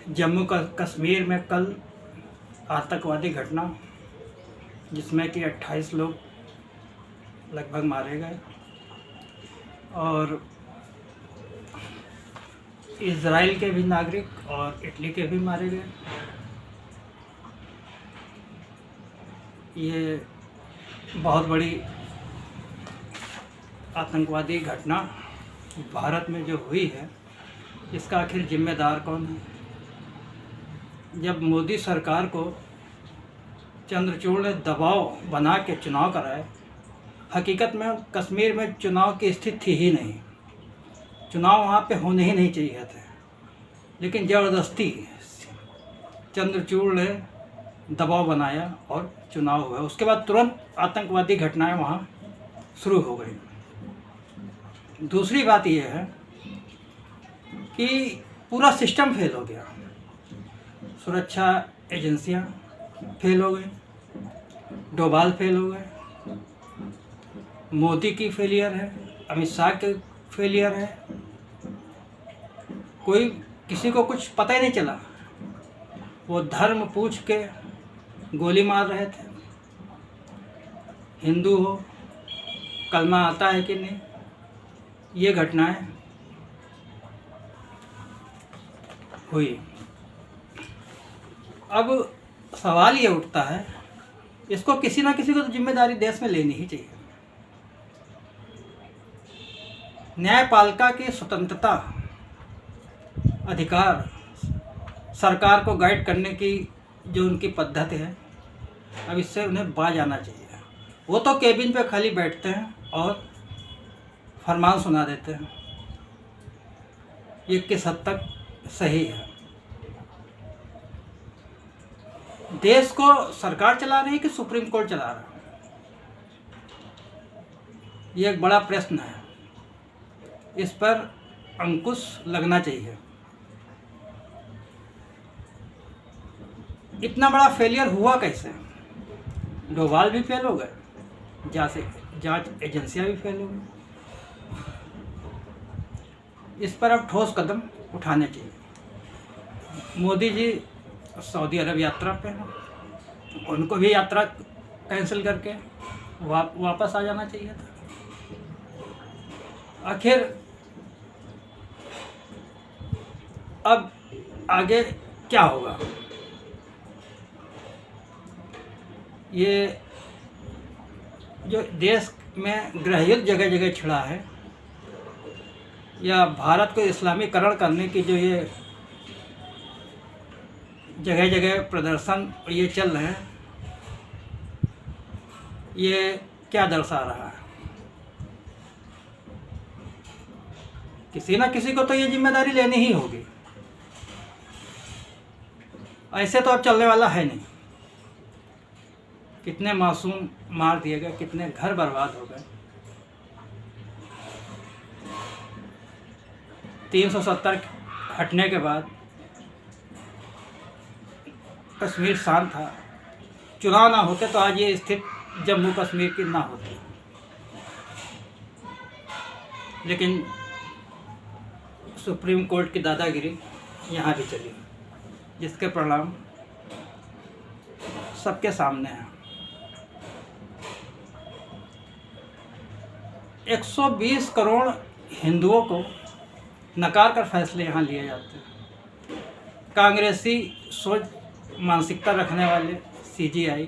जम्मू कश्मीर में कल आतंकवादी घटना जिसमें कि 28 लोग लगभग मारे गए और इज़राइल के भी नागरिक और इटली के भी मारे गए। ये बहुत बड़ी आतंकवादी घटना भारत में जो हुई है, इसका आखिर जिम्मेदार कौन है? जब मोदी सरकार को चंद्रचूड़ ने दबाव बना के चुनाव कराए, हकीकत में कश्मीर में चुनाव की स्थिति थी ही नहीं, चुनाव वहाँ पे होने ही नहीं चाहिए थे, लेकिन ज़बरदस्ती चंद्रचूड़ ने दबाव बनाया और चुनाव हुआ। उसके बाद तुरंत आतंकवादी घटनाएं वहाँ शुरू हो गई। दूसरी बात यह है कि पूरा सिस्टम फेल हो गया, सुरक्षा एजेंसियां फेल हो गई, डोभाल फेल हो गए, मोदी की फेलियर है, अमित शाह की फेलियर है, कोई किसी को कुछ पता ही नहीं चला। वो धर्म पूछ के गोली मार रहे थे, हिंदू हो, कलमा आता है कि नहीं, ये घटनाएं हुई। अब सवाल ये उठता है, इसको किसी ना किसी को तो जिम्मेदारी देश में लेनी ही चाहिए। न्यायपालिका की स्वतंत्रता, अधिकार, सरकार को गाइड करने की जो उनकी पद्धति है, अब इससे उन्हें बाज आना चाहिए। वो तो केबिन पे खाली बैठते हैं और फरमान सुना देते हैं। ये किस हद तक सही है? देश को सरकार चला रही है कि सुप्रीम कोर्ट चला रहा है? ये एक बड़ा प्रश्न है, इस पर अंकुश लगना चाहिए। इतना बड़ा फेलियर हुआ कैसे? डोभाल भी फेल हो गए, जांच एजेंसियां भी फेल हो गई। इस पर अब ठोस कदम उठाने चाहिए। मोदी जी सऊदी अरब यात्रा पे हैं, उनको भी यात्रा कैंसिल करके वापस आ जाना चाहिए था। आखिर अब आगे क्या होगा? ये जो देश में गृहयुद्ध जगह जगह छिड़ा है, या भारत को इस्लामीकरण करने की जो ये जगह जगह प्रदर्शन ये चल रहे हैं, ये क्या दर्शा रहा है? किसी ना किसी को तो ये जिम्मेदारी लेनी ही होगी। ऐसे तो अब चलने वाला है नहीं। कितने मासूम मार दिए गए, कितने घर बर्बाद हो गए। 370 हटने के बाद कश्मीर शांत था। चुनाव ना होते तो आज ये स्थिति जम्मू कश्मीर की ना होती। लेकिन सुप्रीम कोर्ट की दादागिरी यहाँ भी चली, जिसके परिणाम सबके सामने हैं। 120 करोड़ हिंदुओं को नकार कर फैसले यहाँ लिए जाते हैं। कांग्रेसी सोच मानसिकता रखने वाले सीजीआई,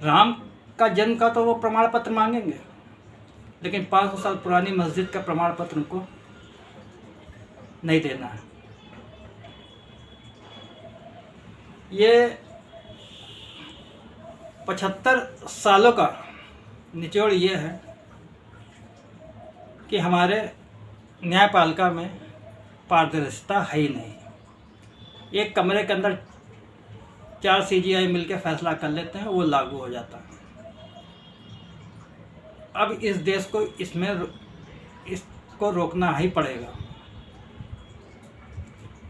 राम का जन्म का तो वो प्रमाण पत्र मांगेंगे, लेकिन 500 साल पुरानी मस्जिद का प्रमाण पत्र उनको नहीं देना है। ये 75 सालों का निचोड़ ये है कि हमारे न्यायपालिका में पारदर्शिता है ही नहीं। एक कमरे के अंदर 4 सीजीआई मिलकर फैसला कर लेते हैं, वो लागू हो जाता है। अब इस देश को इसको रोकना ही पड़ेगा।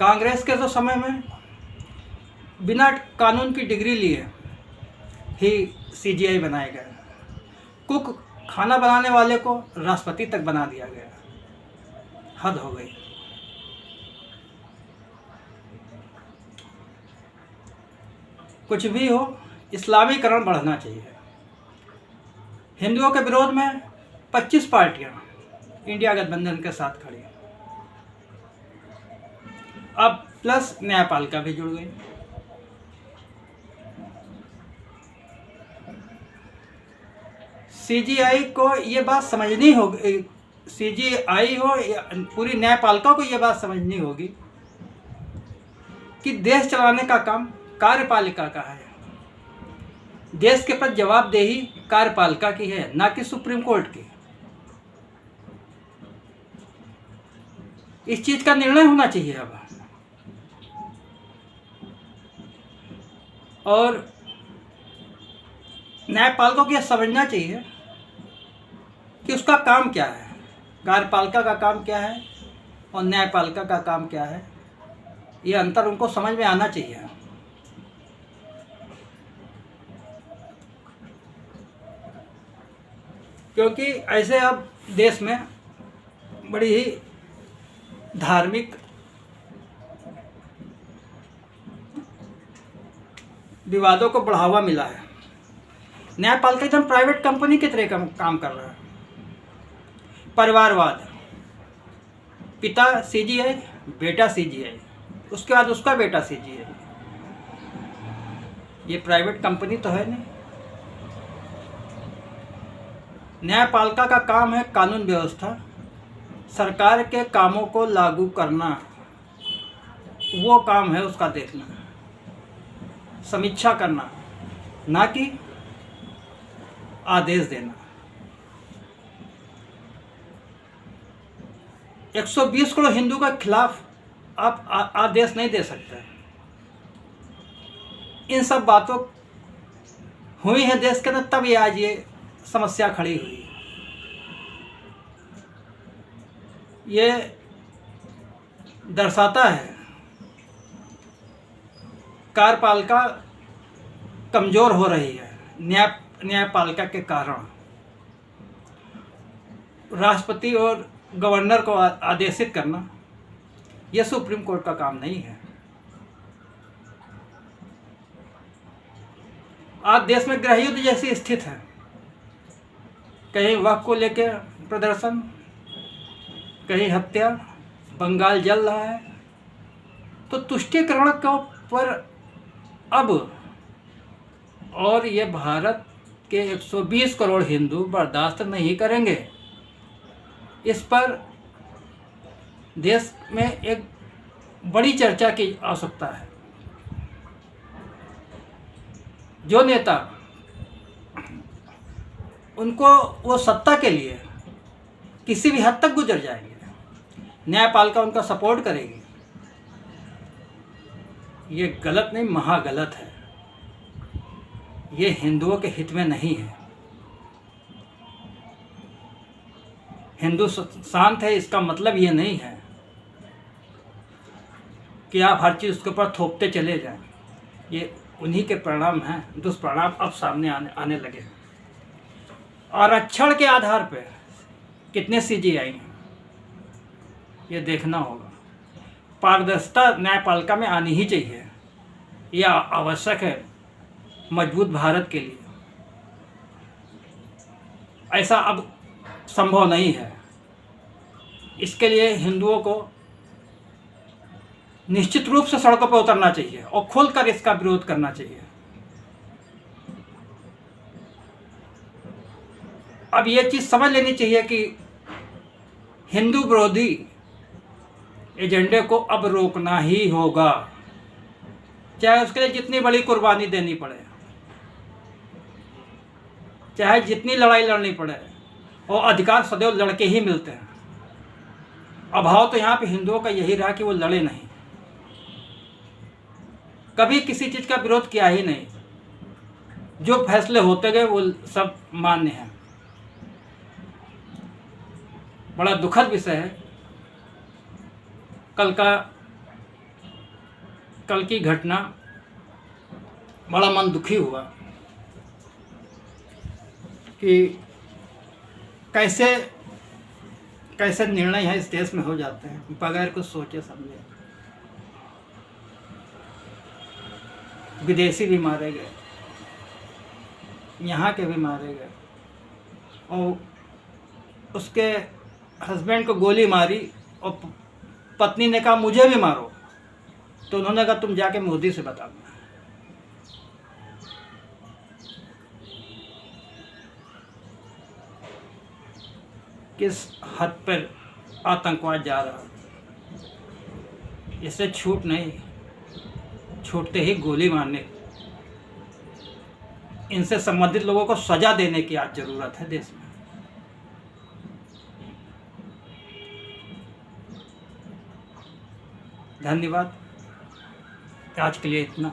कांग्रेस के तो समय में बिना कानून की डिग्री लिए ही सीजीआई बनाए गए। कुक खाना बनाने वाले को राष्ट्रपति तक बना दिया गया। हद हो गई। कुछ भी हो, इस्लामीकरण बढ़ना चाहिए। हिंदुओं के विरोध में 25 पार्टियां इंडिया गठबंधन के साथ खड़ी हैं। अब प्लस न्यायपालिका भी जुड़ गई। सीजीआई को ये बात समझनी होगी, सीजीआई हो या पूरी न्यायपालिका को ये बात समझनी होगी कि देश चलाने का काम कार्यपालिका का है। देश के प्रति जवाबदेही कार्यपालिका की है, ना कि सुप्रीम कोर्ट की। इस चीज का निर्णय होना चाहिए अब। और न्यायपालिका को यह समझना चाहिए कि उसका काम क्या है, कार्यपालिका का काम क्या है और न्यायपालिका का काम क्या है। ये अंतर उनको समझ में आना चाहिए। क्योंकि ऐसे अब देश में बड़ी ही धार्मिक विवादों को बढ़ावा मिला है। न्यायपालिका एकदम प्राइवेट कंपनी की तरह काम कर रहा है। परिवारवाद, पिता सीजीआई, बेटा सीजीआई, उसके बाद उसका बेटा सीजीआई। ये प्राइवेट कंपनी तो है नहीं। न्यायपालिका का काम है कानून व्यवस्था, सरकार के कामों को लागू करना, वो काम है उसका देखना, समीक्षा करना, ना कि आदेश देना। 120 करोड़ हिंदू के खिलाफ आप आदेश नहीं दे सकते। इन सब बातों हुई है देश के अंदर, तब ये आज ये समस्या खड़ी हुई। ये दर्शाता है कार्यपालिका कमज़ोर हो रही है न्यायपालिका के कारण। राष्ट्रपति और गवर्नर को आदेशित करना यह सुप्रीम कोर्ट का काम नहीं है। आज देश में गृह युद्ध जैसी स्थिति है। कहीं वक्त को लेकर प्रदर्शन, कहीं हत्या, बंगाल जल रहा है। तो तुष्टीकरण के पर अब और ये भारत के 120 करोड़ हिंदू बर्दाश्त नहीं करेंगे। इस पर देश में एक बड़ी चर्चा की आवश्यकता है। जो नेता उनको वो सत्ता के लिए किसी भी हद तक गुजर जाएंगे, न्यायपालिका उनका सपोर्ट करेगी, ये गलत नहीं, महागलत है। ये हिंदुओं के हित में नहीं है। हिंदू शांत है इसका मतलब ये नहीं है कि आप हर चीज़ उसके ऊपर थोपते चले जाएं। ये उन्हीं के परिणाम हैं, दुष्परिणाम अब सामने आने लगे हैं। आरक्षण के आधार पर कितने सीजीआई हैं ये देखना होगा। पारदर्शिता न्यायपालिका में आनी ही चाहिए, यह आवश्यक है मजबूत भारत के लिए। ऐसा अब संभव नहीं है। इसके लिए हिंदुओं को निश्चित रूप से सड़कों पर उतरना चाहिए और खुलकर इसका विरोध करना चाहिए। अब ये चीज़ समझ लेनी चाहिए कि हिंदू विरोधी एजेंडे को अब रोकना ही होगा, चाहे उसके लिए जितनी बड़ी कुर्बानी देनी पड़े, चाहे जितनी लड़ाई लड़नी पड़े। और अधिकार सदैव लड़के ही मिलते हैं। अभाव तो यहाँ पे हिंदुओं का यही रहा कि वो लड़े नहीं, कभी किसी चीज़ का विरोध किया ही नहीं। जो फैसले होते गए वो सब मान्य हैं। बड़ा दुखद विषय है। कल की घटना बड़ा मन दुखी हुआ कि कैसे निर्णय है इस देश में हो जाते हैं बगैर कुछ सोचे समझे। विदेशी भी मारे गए, यहाँ के भी मारे गए, और उसके हस्बैंड को गोली मारी और पत्नी ने कहा मुझे भी मारो, तो उन्होंने कहा तुम जाके मोदी से बताओ। किस हद पर आतंकवाद जा रहा है, इससे छूट नहीं, छूटते ही गोली मारने, इनसे संबंधित लोगों को सजा देने की आज जरूरत है देश में। धन्यवाद, आज के लिए इतना।